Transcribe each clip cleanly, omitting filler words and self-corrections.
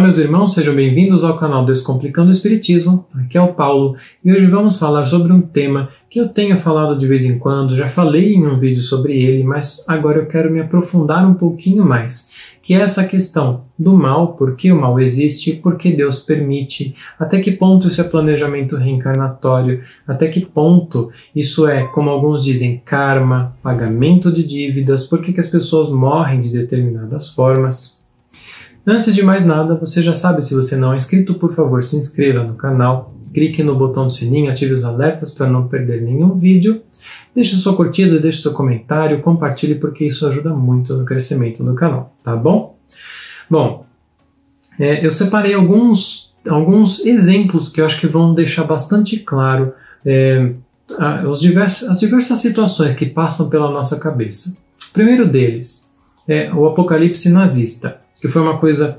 meus irmãos, sejam bem-vindos ao canal Descomplicando o Espiritismo. Aqui é o Paulo e hoje vamos falar sobre um tema que eu tenho falado de vez em quando, já falei em um vídeo sobre ele, mas agora eu quero me aprofundar um pouquinho mais, que é essa questão do mal, por que o mal existe, por que Deus permite, até que ponto isso é planejamento reencarnatório, até que ponto isso é, como alguns dizem, karma, pagamento de dívidas, por que as pessoas morrem de determinadas formas. Antes de mais nada, você já sabe, se você não é inscrito, por favor, se inscreva no canal, clique no botão do sininho, ative os alertas para não perder nenhum vídeo, deixe sua curtida, deixe seu comentário, compartilhe, porque isso ajuda muito no crescimento do canal, tá bom? Bom, eu separei alguns exemplos que eu acho que vão deixar bastante claro as diversas situações que passam pela nossa cabeça. O primeiro deles é o apocalipse nazista, que foi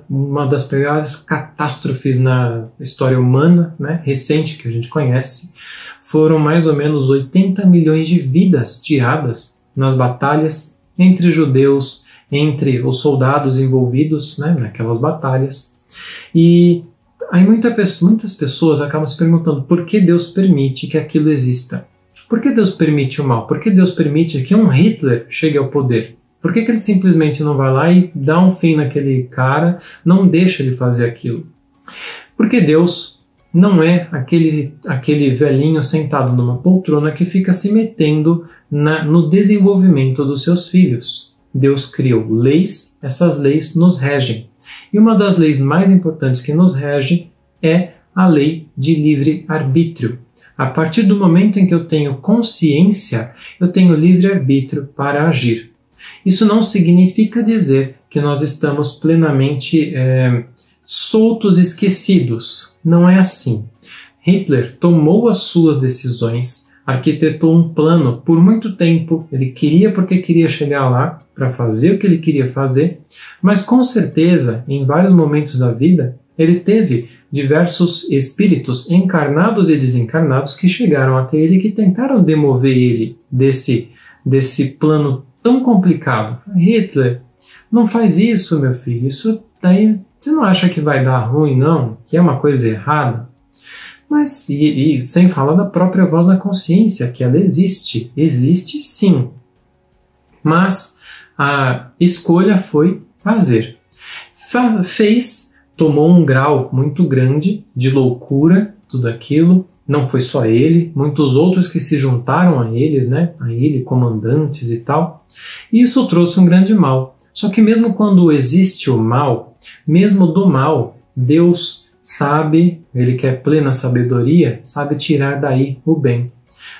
uma das piores catástrofes na história humana, né, recente, que a gente conhece. Foram mais ou menos 80 milhões de vidas tiradas nas batalhas entre judeus, entre os soldados envolvidos, né, naquelas batalhas. E aí muitas pessoas acabam se perguntando por que Deus permite que aquilo exista. Por que Deus permite o mal? Por que Deus permite que um Hitler chegue ao poder? Por que ele simplesmente não vai lá e dá um fim naquele cara, não deixa ele fazer aquilo? Porque Deus não é aquele velhinho sentado numa poltrona que fica se metendo no desenvolvimento dos seus filhos. Deus criou leis, essas leis nos regem. E uma das leis mais importantes que nos rege é a lei de livre-arbítrio. A partir do momento em que eu tenho consciência, eu tenho livre-arbítrio para agir. Isso não significa dizer que nós estamos plenamente soltos, esquecidos. Não é assim. Hitler tomou as suas decisões, arquitetou um plano por muito tempo. Ele queria porque queria chegar lá para fazer o que ele queria fazer, mas com certeza, em vários momentos da vida, ele teve diversos espíritos encarnados e desencarnados que chegaram até ele e que tentaram demover ele desse plano tão complicado. Hitler, não faz isso, meu filho, isso daí você não acha que vai dar ruim, não? Que é uma coisa errada? Mas, e sem falar da própria voz da consciência, que ela existe sim, mas a escolha foi fazer. Fez, tomou um grau muito grande de loucura, tudo aquilo. Não foi só ele, muitos outros que se juntaram a eles, né? A ele, comandantes e tal. E isso trouxe um grande mal. Só que mesmo quando existe o mal, mesmo do mal, Deus sabe, ele que é plena sabedoria, sabe tirar daí o bem.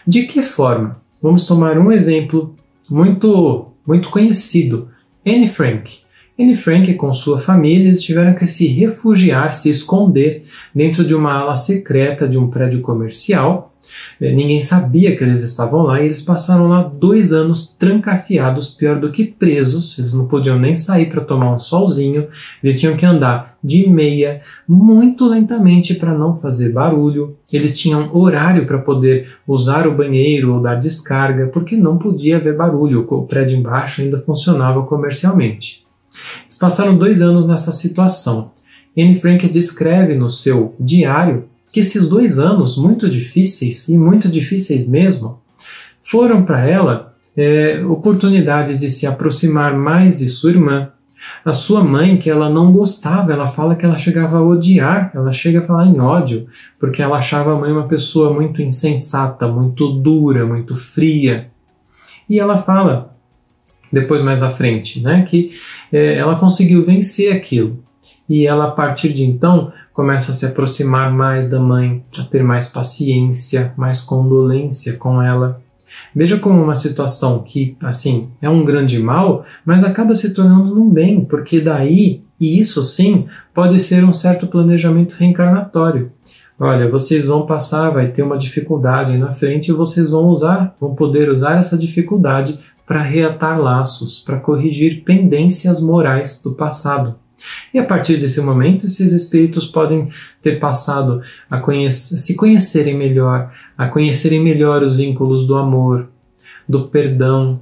De que forma? Vamos tomar um exemplo muito conhecido. Anne Frank. Anne Frank, com sua família, eles tiveram que se refugiar, se esconder dentro de uma ala secreta de um prédio comercial. Ninguém sabia que eles estavam lá e eles passaram lá 2 anos trancafiados, pior do que presos. Eles não podiam nem sair para tomar um solzinho, eles tinham que andar de meia, muito lentamente para não fazer barulho. Eles tinham horário para poder usar o banheiro ou dar descarga, porque não podia haver barulho, o prédio embaixo ainda funcionava comercialmente. Eles passaram 2 anos nessa situação. Anne Frank descreve no seu diário que esses 2 anos, muito difíceis, e muito difíceis mesmo, foram para ela oportunidades de se aproximar mais de sua irmã. A sua mãe, que ela não gostava, ela fala que ela chegava a odiar, ela chega a falar em ódio, porque ela achava a mãe uma pessoa muito insensata, muito dura, muito fria. E ela fala, depois mais à frente, né, que ela conseguiu vencer aquilo. E ela, a partir de então, começa a se aproximar mais da mãe, a ter mais paciência, mais condolência com ela. Veja como uma situação que, assim, é um grande mal, mas acaba se tornando um bem, porque daí, e isso sim, pode ser um certo planejamento reencarnatório. Olha, vocês vão passar, vai ter uma dificuldade aí na frente e vocês vão poder usar essa dificuldade para reatar laços, para corrigir pendências morais do passado. E a partir desse momento, esses espíritos podem ter passado a se conhecerem melhor, a conhecerem melhor os vínculos do amor, do perdão,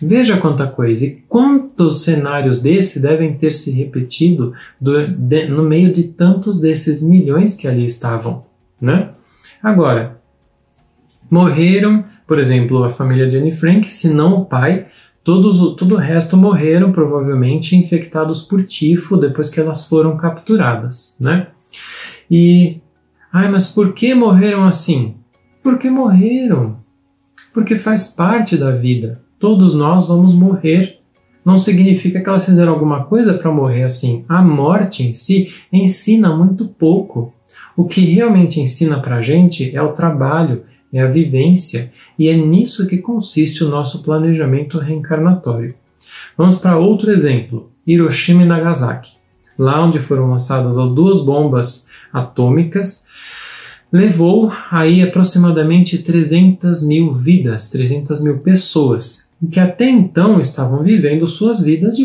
Veja quanta coisa e quantos cenários desse devem ter se repetido no meio de tantos desses milhões que ali estavam, né? Agora, morreram, por exemplo, a família de Anne Frank, se não o pai, todo o resto morreram provavelmente infectados por tifo depois que elas foram capturadas, né? Mas por que morreram assim? Porque morreram. Porque faz parte da vida. Todos nós vamos morrer. Não significa que elas fizeram alguma coisa para morrer assim. A morte em si ensina muito pouco. O que realmente ensina para a gente é o trabalho, é a vivência, e é nisso que consiste o nosso planejamento reencarnatório. Vamos para outro exemplo, Hiroshima e Nagasaki. Lá onde foram lançadas as 2 bombas atômicas, levou aí aproximadamente 300 mil vidas, 300 mil pessoas, que até então estavam vivendo suas vidas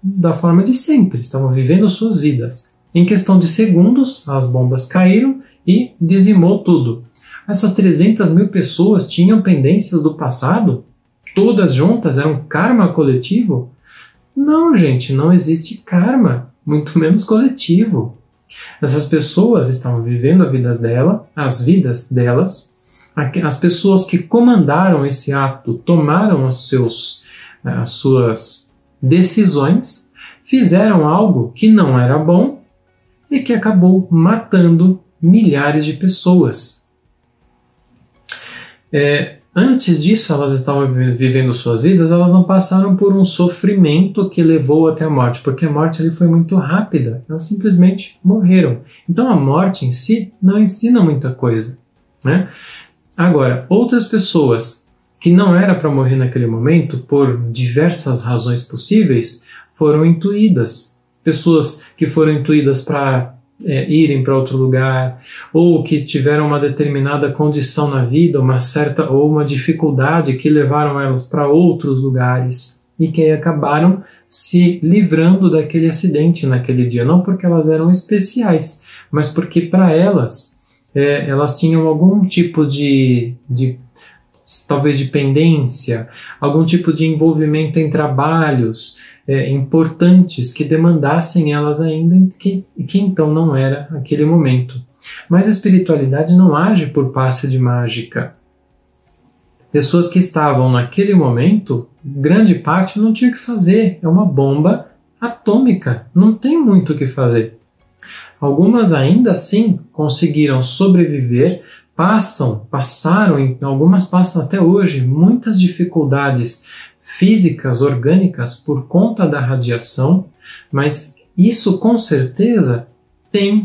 da forma de sempre, estavam vivendo suas vidas. Em questão de segundos, as bombas caíram e dizimou tudo. Essas 300 mil pessoas tinham pendências do passado? Todas juntas? Era um karma coletivo? Não, gente, não existe karma, muito menos coletivo. Essas pessoas estavam vivendo as vidas delas. As pessoas que comandaram esse ato tomaram as suas decisões, fizeram algo que não era bom e que acabou matando milhares de pessoas. Antes disso, elas estavam vivendo suas vidas, elas não passaram por um sofrimento que levou até a morte, porque a morte ali foi muito rápida, elas simplesmente morreram. Então a morte em si não ensina muita coisa, né? Agora, outras pessoas que não era para morrer naquele momento, por diversas razões possíveis, foram intuídas. Pessoas que foram intuídas para irem para outro lugar, ou que tiveram uma determinada condição na vida, uma dificuldade que levaram elas para outros lugares e que acabaram se livrando daquele acidente naquele dia, não porque elas eram especiais, mas porque para elas tinham algum tipo de talvez de pendência, algum tipo de envolvimento em trabalhos importantes que demandassem elas ainda, que então não era aquele momento. Mas a espiritualidade não age por passe de mágica. Pessoas que estavam naquele momento, grande parte não tinha o que fazer, é uma bomba atômica, não tem muito o que fazer. Algumas ainda assim conseguiram sobreviver, algumas passam até hoje muitas dificuldades físicas, orgânicas, por conta da radiação, mas isso com certeza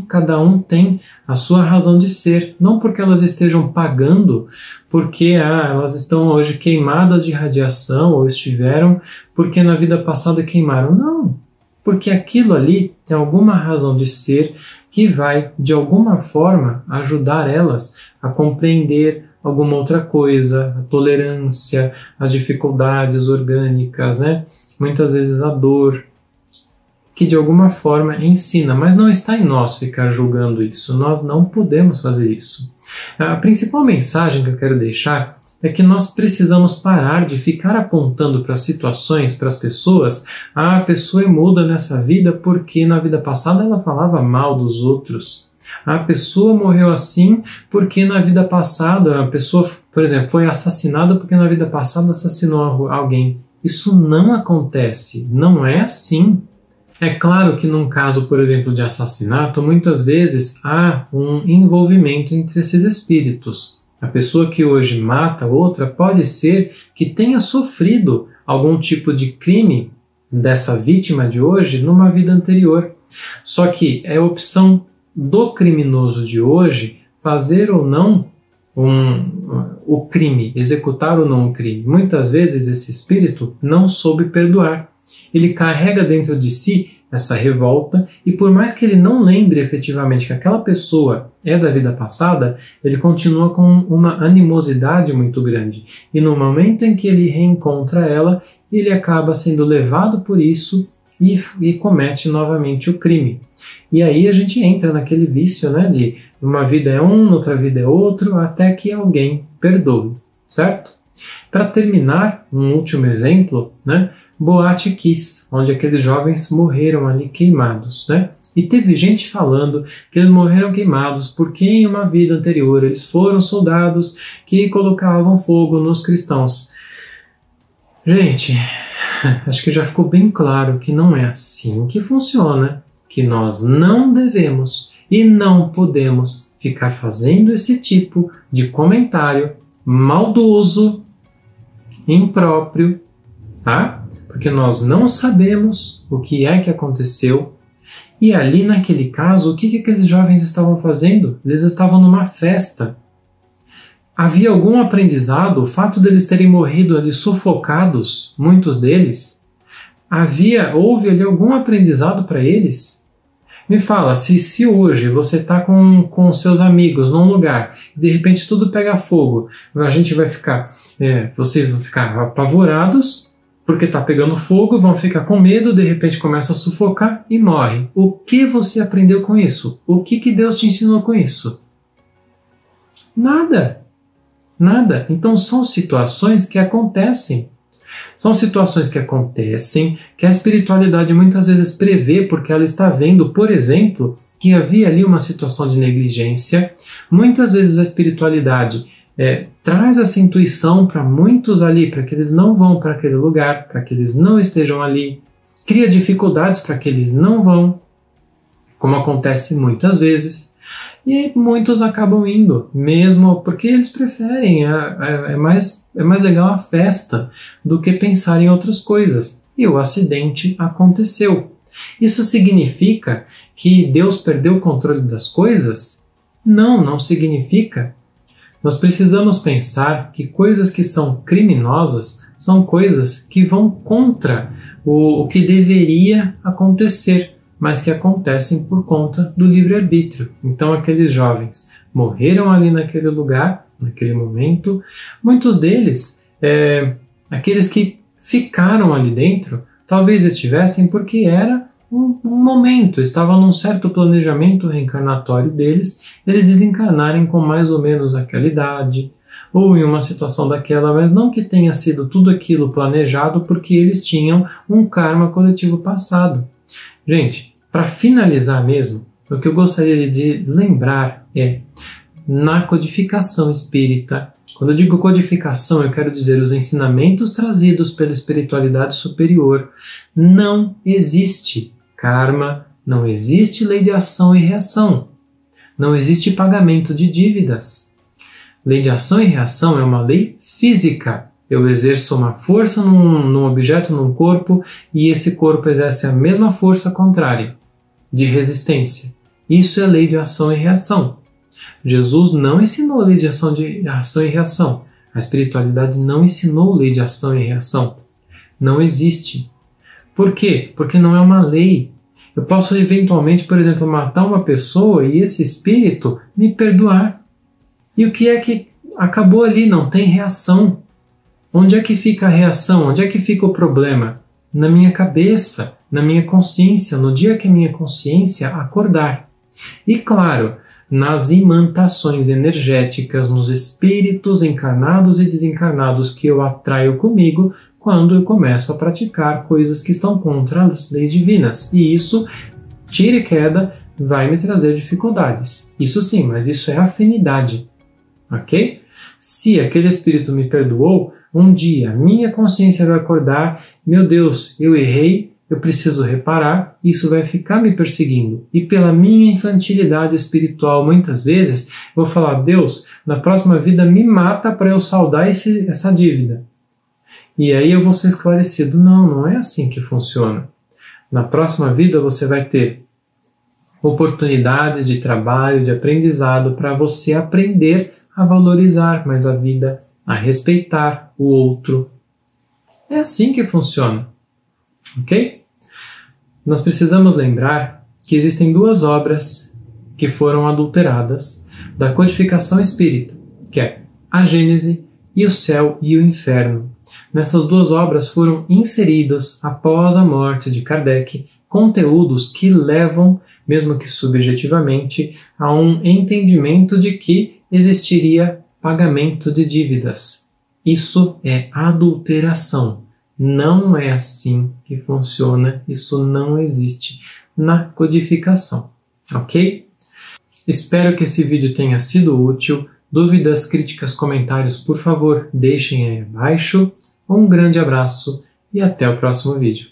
cada um tem a sua razão de ser, não porque elas estejam pagando, porque elas estão hoje queimadas de radiação, ou estiveram porque na vida passada queimaram, não, porque aquilo ali tem alguma razão de ser que vai, de alguma forma, ajudar elas a compreender alguma outra coisa, a tolerância, as dificuldades orgânicas, né? Muitas vezes a dor, que de alguma forma ensina, mas não está em nós ficar julgando isso, nós não podemos fazer isso. A principal mensagem que eu quero deixar é que nós precisamos parar de ficar apontando para as situações, para as pessoas, a pessoa é muda nessa vida porque na vida passada ela falava mal dos outros. A pessoa morreu assim porque na vida passada a pessoa, por exemplo, foi assassinada porque na vida passada assassinou alguém. Isso não acontece, não é assim. É claro que num caso, por exemplo, de assassinato, muitas vezes há um envolvimento entre esses espíritos. A pessoa que hoje mata outra pode ser que tenha sofrido algum tipo de crime dessa vítima de hoje numa vida anterior. Só que é opção do criminoso de hoje fazer ou não o crime, executar ou não o crime. Muitas vezes esse espírito não soube perdoar. Ele carrega dentro de si essa revolta e por mais que ele não lembre efetivamente que aquela pessoa é da vida passada, ele continua com uma animosidade muito grande. E no momento em que ele reencontra ela, ele acaba sendo levado por isso e comete novamente o crime. E aí a gente entra naquele vício, né, de uma vida é um, outra vida é outro, até que alguém perdoe, certo? Para terminar, um último exemplo, né? Boate Kiss, onde aqueles jovens morreram ali queimados, né? E teve gente falando que eles morreram queimados porque em uma vida anterior eles foram soldados que colocavam fogo nos cristãos. Gente, acho que já ficou bem claro que não é assim que funciona, que nós não devemos e não podemos ficar fazendo esse tipo de comentário maldoso, impróprio, tá? Porque nós não sabemos o que é que aconteceu. E ali naquele caso, o que aqueles jovens estavam fazendo? Eles estavam numa festa. Havia algum aprendizado? O fato deles terem morrido ali sufocados, muitos deles, houve ali algum aprendizado para eles? Me fala, se hoje você está com seus amigos num lugar, e de repente tudo pega fogo, vocês vão ficar apavorados, porque está pegando fogo, vão ficar com medo, de repente começa a sufocar e morre. O que você aprendeu com isso? O que Deus te ensinou com isso? Nada. Nada. Então são situações que acontecem. São situações que acontecem, que a espiritualidade muitas vezes prevê, porque ela está vendo, por exemplo, que havia ali uma situação de negligência. Muitas vezes a espiritualidade traz essa intuição para muitos ali, para que eles não vão para aquele lugar, para que eles não estejam ali, cria dificuldades para que eles não vão, como acontece muitas vezes, e muitos acabam indo, mesmo porque eles preferem, é mais legal a festa do que pensar em outras coisas, e o acidente aconteceu. Isso significa que Deus perdeu o controle das coisas? Não, não significa. Nós precisamos pensar que coisas que são criminosas são coisas que vão contra o que deveria acontecer, mas que acontecem por conta do livre-arbítrio. Então aqueles jovens morreram ali naquele lugar, naquele momento. Muitos deles, aqueles que ficaram ali dentro, talvez estivessem porque era um momento, estavam num certo planejamento reencarnatório deles, eles desencarnarem com mais ou menos aquela idade, ou em uma situação daquela, mas não que tenha sido tudo aquilo planejado porque eles tinham um karma coletivo passado. Gente, para finalizar mesmo, o que eu gostaria de lembrar na codificação espírita, quando eu digo codificação, eu quero dizer os ensinamentos trazidos pela espiritualidade superior, não existe karma, não existe lei de ação e reação, não existe pagamento de dívidas. Lei de ação e reação é uma lei física. Eu exerço uma força num objeto, num corpo, e esse corpo exerce a mesma força contrária, de resistência. Isso é lei de ação e reação. Jesus não ensinou lei de ação e reação. A espiritualidade não ensinou lei de ação e reação. Não existe. Por quê? Porque não é uma lei. Eu posso eventualmente, por exemplo, matar uma pessoa e esse espírito me perdoar. E o que é que acabou ali? Não tem reação. Onde é que fica a reação? Onde é que fica o problema? Na minha cabeça, na minha consciência, no dia que a minha consciência acordar. E claro, nas imantações energéticas, nos espíritos encarnados e desencarnados que eu atraio comigo quando eu começo a praticar coisas que estão contra as leis divinas. E isso, tira e queda, vai me trazer dificuldades. Isso sim, mas isso é afinidade. Ok? Se aquele espírito me perdoou, um dia minha consciência vai acordar, meu Deus, eu errei, eu preciso reparar, isso vai ficar me perseguindo. E pela minha infantilidade espiritual, muitas vezes, eu vou falar, Deus, na próxima vida me mata para eu saldar essa dívida. E aí eu vou ser esclarecido, não é assim que funciona. Na próxima vida você vai ter oportunidades de trabalho, de aprendizado, para você aprender a valorizar mais a vida, a respeitar o outro. É assim que funciona. Ok? Nós precisamos lembrar que existem duas obras que foram adulteradas da codificação espírita, que é a Gênese e o Céu e o Inferno. Nessas duas obras foram inseridos, após a morte de Kardec, conteúdos que levam, mesmo que subjetivamente, a um entendimento de que existiria pagamento de dívidas. Isso é adulteração. Não é assim que funciona, isso não existe na codificação, ok? Espero que esse vídeo tenha sido útil. Dúvidas, críticas, comentários, por favor, deixem aí abaixo. Um grande abraço e até o próximo vídeo.